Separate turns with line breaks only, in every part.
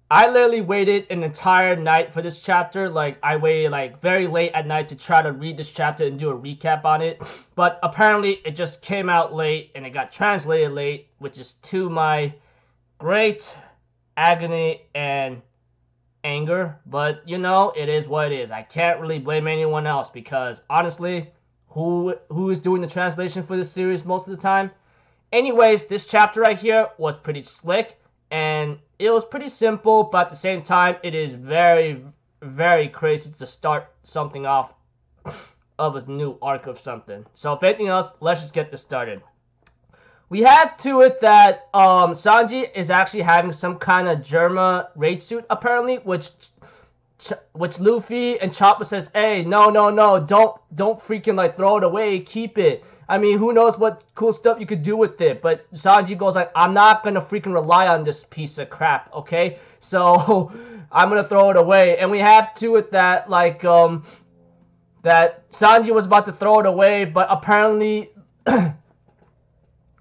I literally waited an entire night for this chapter. Like, I waited, like, very late at night to try to read this chapter and do a recap on it. But apparently, it just came out late, and it got translated late, which is to my great agony and anger. But, you know, it is what it is. I can't really blame anyone else, because, honestly, who is doing the translation for this series most of the time? Anyways, this chapter right here was pretty slick, and it was pretty simple, but at the same time, it is very, very crazy to start something off of a new arc of something. So if anything else, let's just get this started. We have to it that Sanji is actually having some kind of Germa raid suit, apparently, which Luffy and Chopper says, "Hey, no, no, no, don't freaking like throw it away, keep it. I mean, who knows what cool stuff you could do with it." But Sanji goes like, "I'm not gonna freaking rely on this piece of crap, okay? So I'm gonna throw it away." And we have to it that like that Sanji was about to throw it away, but apparently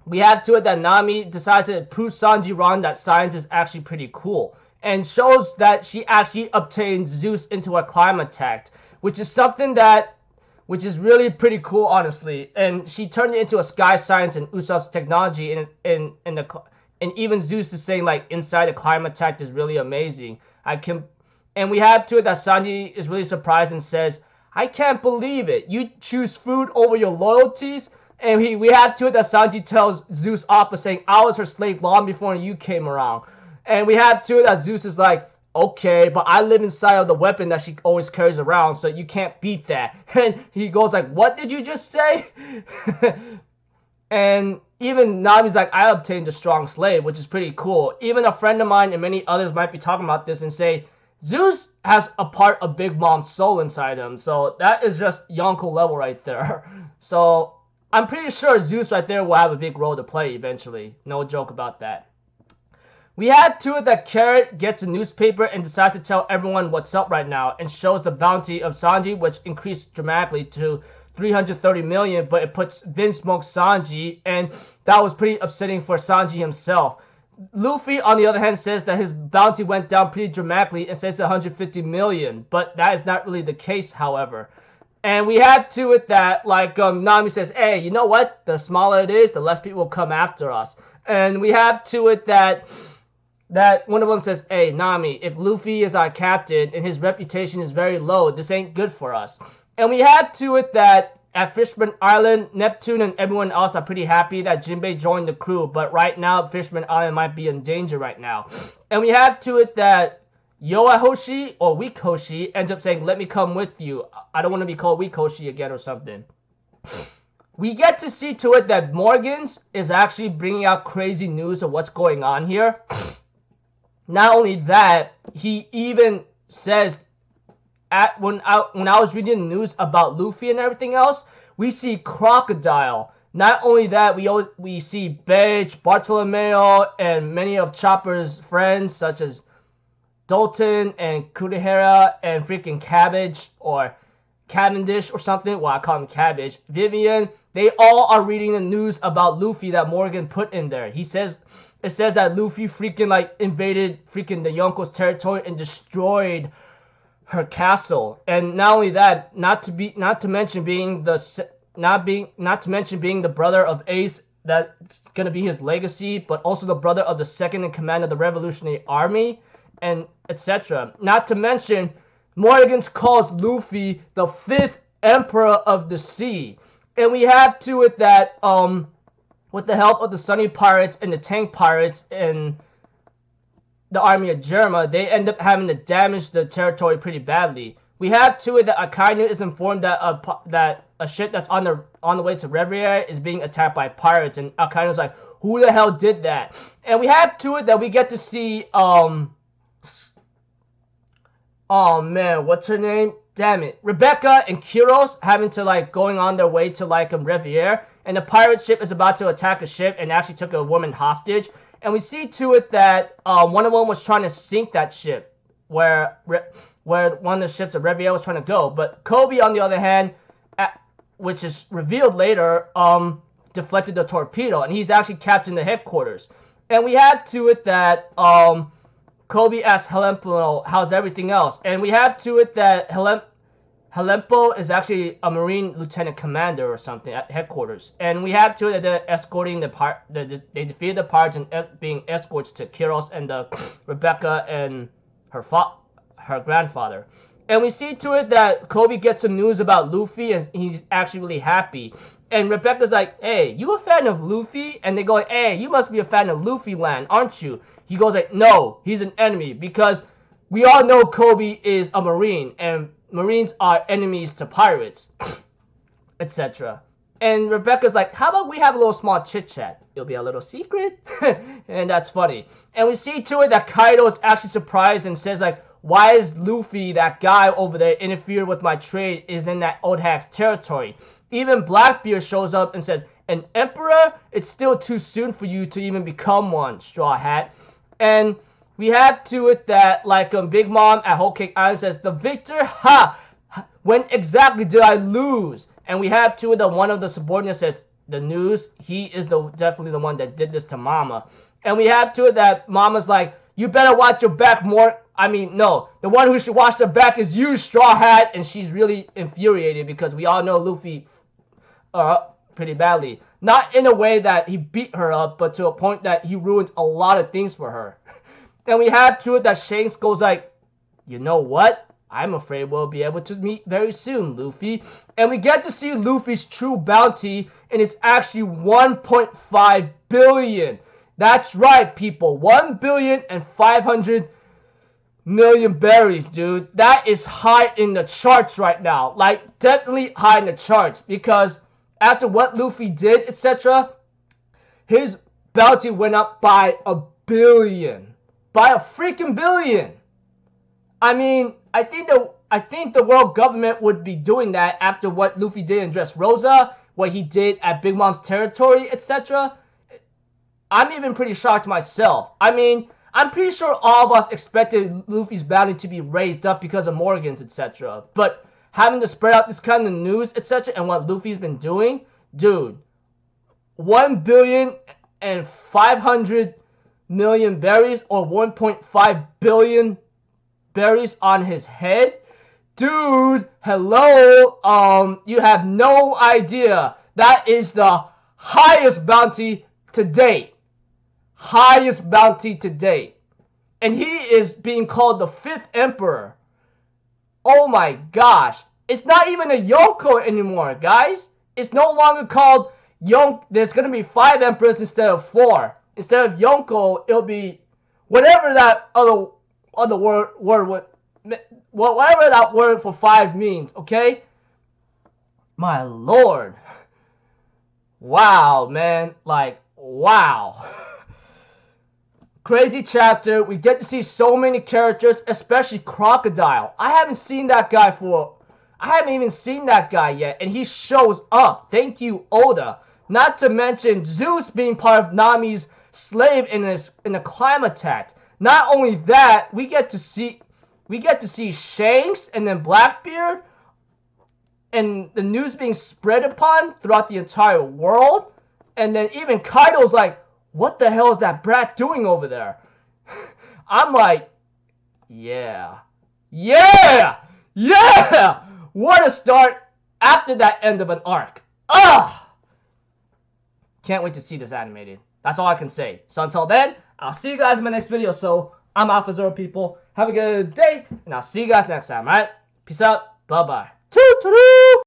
we have to it that Nami decides to prove Sanji wrong that science is actually pretty cool, and shows that she actually obtained Zeus into a climate act, which is something that which is really pretty cool, honestly. And she turned it into a sky science and Usopp's technology, and even Zeus is saying like inside the climate tech is really amazing. And we have to it that Sanji is really surprised and says, "I can't believe it. You choose food over your loyalties." And we have to it that Sanji tells Zeus off saying, "I was her slave long before you came around." And we have to it that Zeus is like, "Okay, but I live inside of the weapon that she always carries around, so you can't beat that." And he goes like, "What did you just say?" And even Nami's like, "I obtained a strong slave," which is pretty cool. Even a friend of mine and many others might be talking about this and say, Zeus has a part of Big Mom's soul inside him. So that is just Yonko level right there. So I'm pretty sure Zeus right there will have a big role to play eventually. No joke about that. We had to it that Carrot gets a newspaper and decides to tell everyone what's up right now, and shows the bounty of Sanji, which increased dramatically to 330 million, but it puts Vince Smoke Sanji, and that was pretty upsetting for Sanji himself. Luffy, on the other hand, says that his bounty went down pretty dramatically and says 150 million, but that is not really the case, however. And we have to it that, like, Nami says, "Hey, you know what? The smaller it is, the less people will come after us." And we have to it that one of them says, "Hey, Nami, if Luffy is our captain and his reputation is very low, this ain't good for us." And we have to it that at Fishman Island, Neptune and everyone else are pretty happy that Jinbei joined the crew, but right now, Fishman Island might be in danger right now. And we have to it that Yoa Hoshi, or Weak Hoshi, ends up saying, "Let me come with you. I don't want to be called Weak Hoshi again," or something. We get to see to it that Morgans is actually bringing out crazy news of what's going on here. Not only that, he even says when I was reading the news about Luffy and everything else, we see Crocodile. Not only that, we see Beige, Bartolomeo, and many of Chopper's friends, such as Dalton and Kurihara and freaking Cabbage or Cavendish or something. Well, I call him Cabbage. Vivian. They all are reading the news about Luffy that Morgan put in there. It says that Luffy freaking like invaded freaking the Yonko's territory and destroyed her castle. And not only that, not to mention being the brother of Ace, that's gonna be his legacy, but also the brother of the second in command of the Revolutionary Army, and etc. Not to mention, Morgans calls Luffy the 5th Emperor of the Sea. And we have to it that with the help of the Sunny Pirates and the Tank Pirates and the army of Germa, they end up having to damage the territory pretty badly. We have to it that Akainu is informed that a ship that's on the way to Revier is being attacked by pirates, and Akainu's like, "Who the hell did that?" And we have to it that we get to see oh man, what's her name? Damn it, Rebecca and Kiros having to like going on their way to like Revier, and the pirate ship is about to attack a ship and actually took a woman hostage. And we see to it that one of them was trying to sink that ship, where one of the ships of Revier was trying to go. But Kobe, on the other hand, which is revealed later, deflected the torpedo, and he's actually captain the headquarters. And we had to it that Kobe asks Helmpo, how's everything else? And we have to it that Helmpo is actually a Marine Lieutenant Commander or something at headquarters. And we have to it that they're escorting they defeated the Pirates and being escorts to Kiros and Rebecca and her grandfather. And we see to it that Kobe gets some news about Luffy and he's actually really happy. And Rebecca's like, hey, you a fan of Luffy? And they go, hey, you must be a fan of Luffy Land, aren't you? He goes like, no, he's an enemy because we all know Kobe is a Marine and Marines are enemies to pirates, etc. And Rebecca's like, how about we have a little small chit-chat? It'll be a little secret. And that's funny. And we see to it that Kaido is actually surprised and says like, why is Luffy, that guy over there, interfered with my trade, is in that old hag's territory? Even Blackbeard shows up and says, an emperor? It's still too soon for you to even become one, Straw Hat. And we have to it that, like Big Mom at Whole Cake Island says, the victor, ha! When exactly did I lose? And we have to it that one of the subordinates says, the news, he is definitely the one that did this to Mama. And we have to it that Mama's like, you better watch your back more. I mean, no. The one who should watch their back is you, Straw Hat. And she's really infuriated because we all know Luffy pretty badly. Not in a way that he beat her up, but to a point that he ruins a lot of things for her. And we have to it that Shanks goes like, you know what? I'm afraid we'll be able to meet very soon, Luffy. And we get to see Luffy's true bounty, and it's actually 1.5 billion. That's right, people. 1,500,000,000 berries, dude. That is high in the charts right now. Like, definitely high in the charts. Because after what Luffy did, etc., his bounty went up by 1 billion. By a freaking billion. I mean, I think the world government would be doing that after what Luffy did in Dressrosa, what he did at Big Mom's territory, etc. I'm even pretty shocked myself. I mean, I'm pretty sure all of us expected Luffy's bounty to be raised up because of Morgan's, etc. But having to spread out this kind of news, etc., and what Luffy's been doing, dude, 1,500,000,000 berries or 1.5 billion berries on his head? Dude, hello, you have no idea. That is the highest bounty to date. Highest bounty to date. And he is being called the 5th Emperor. Oh my gosh. It's not even a Yonko anymore, guys. It's no longer called Yonko. There's going to be 5 Emperors instead of 4. Instead of Yonko, it'll be whatever that other word would, whatever that word for 5 means, okay? My lord. Wow, man. Like, wow. Crazy chapter. We get to see so many characters, especially Crocodile. I haven't even seen that guy yet, and he shows up. Thank you, Oda. Not to mention Zeus being part of Nami's slave in the climate attack. Not only that, we get to see Shanks and then Blackbeard, and the news being spread upon throughout the entire world. And then even Kaido's like, what the hell is that brat doing over there? I'm like, yeah. What a start after that end of an arc. Can't wait to see this animated. That's all I can say. So until then, I'll see you guys in my next video. So I'm Alpha Zero, people. Have a good day, and I'll see you guys next time, alright? Peace out. Bye-bye. Toot-toot-toot!